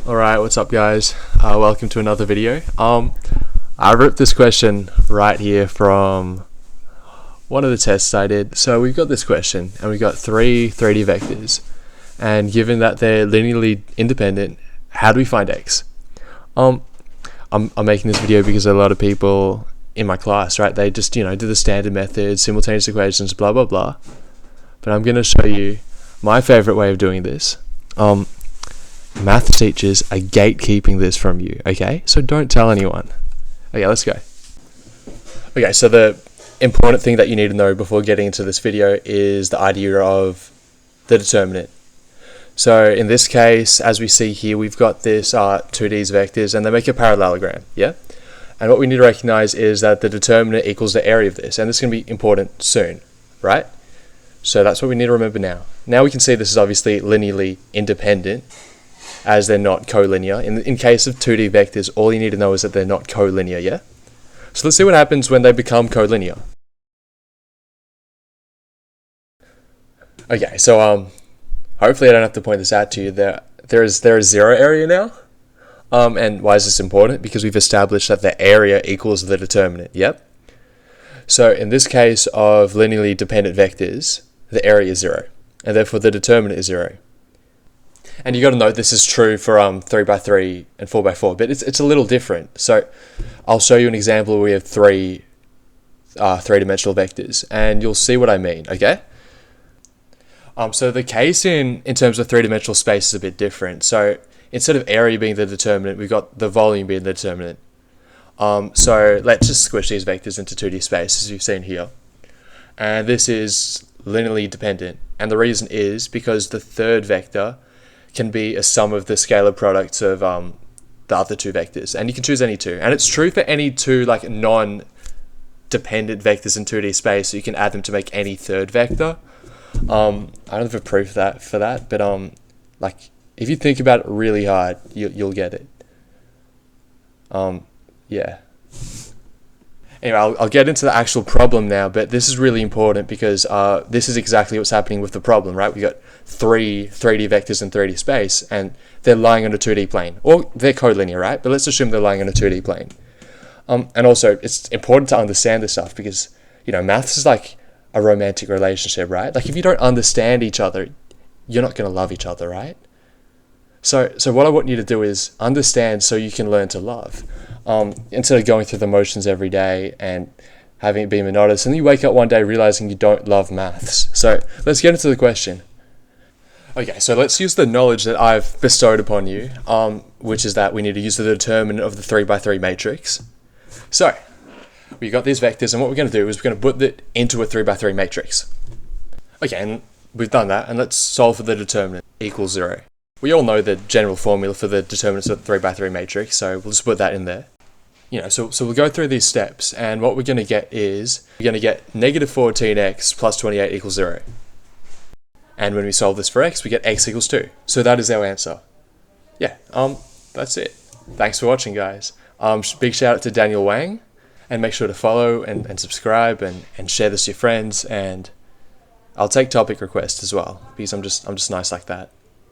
Alright, what's up guys? Welcome to another video. I ripped this question right here from one of the tests I did. So we've got this question and we've got three 3D vectors, and given that they're linearly independent, how do we find x? I'm making this video because a lot of people in my class, right, they just do the standard methods, simultaneous equations, blah blah blah. But I'm going to show you my favorite way of doing this. Math teachers are gatekeeping this from you, okay? So don't tell anyone. Okay, let's go. Okay, so the important thing that you need to know before getting into this video is the idea of the determinant. So in this case, as we see here, we've got this 2D's vectors and they make a parallelogram, yeah? And what we need to recognize is that the determinant equals the area of this, and this is going to be important soon, right? So that's what we need to remember now. Now we can see this is obviously linearly independent, as they're not collinear. In case of 2D vectors, all you need to know is that they're not collinear, yeah? So let's see what happens when they become collinear. Okay, so hopefully I don't have to point this out to you. There is zero area now. And why is this important? Because we've established that the area equals the determinant, yep? So in this case of linearly dependent vectors, the area is 0, and therefore the determinant is 0. And you got to note this is true for 3x3 and 4x4, but it's a little different. So I'll show you an example where we have three-dimensional vectors, and you'll see what I mean, okay? So the case in terms of three-dimensional space is a bit different. So instead of area being the determinant, we've got the volume being the determinant. So let's just squish these vectors into 2D space, as you've seen here. And this is linearly dependent, and the reason is because the third vector can be a sum of the scalar products of the other two vectors, and you can choose any two, and it's true for any two like non-dependent vectors in 2D space, so you can add them to make any third vector. I don't have a proof for that, but like if you think about it really hard, you'll get it. Yeah. Anyway, I'll get into the actual problem now, but this is really important because this is exactly what's happening with the problem, right? We've got three 3D vectors in 3D space, and they're lying on a 2D plane. Or they're collinear, right? But let's assume they're lying on a 2D plane. And also, it's important to understand this stuff because, maths is like a romantic relationship, right? Like, if you don't understand each other, you're not going to love each other, right? So what I want you to do is understand so you can learn to love. Instead of going through the motions every day and having it be monotonous, and then you wake up one day realizing you don't love maths. So let's get into the question. Okay, so let's use the knowledge that I've bestowed upon you, which is that we need to use the determinant of the 3x3 matrix. So we've got these vectors, and what we're going to do is we're going to put it into a 3x3 matrix. Okay, and we've done that, and let's solve for the determinant equals 0. We all know the general formula for the determinants of the 3x3 matrix, so we'll just put that in there. So we'll go through these steps, and what we're going to get is, we're going to get negative 14x plus 28 equals 0. And when we solve this for x, we get x equals 2. So that is our answer. Yeah, that's it. Thanks for watching, guys. Big shout out to Daniel Wang, and make sure to follow and subscribe and share this with your friends, and I'll take topic requests as well, because I'm just nice like that.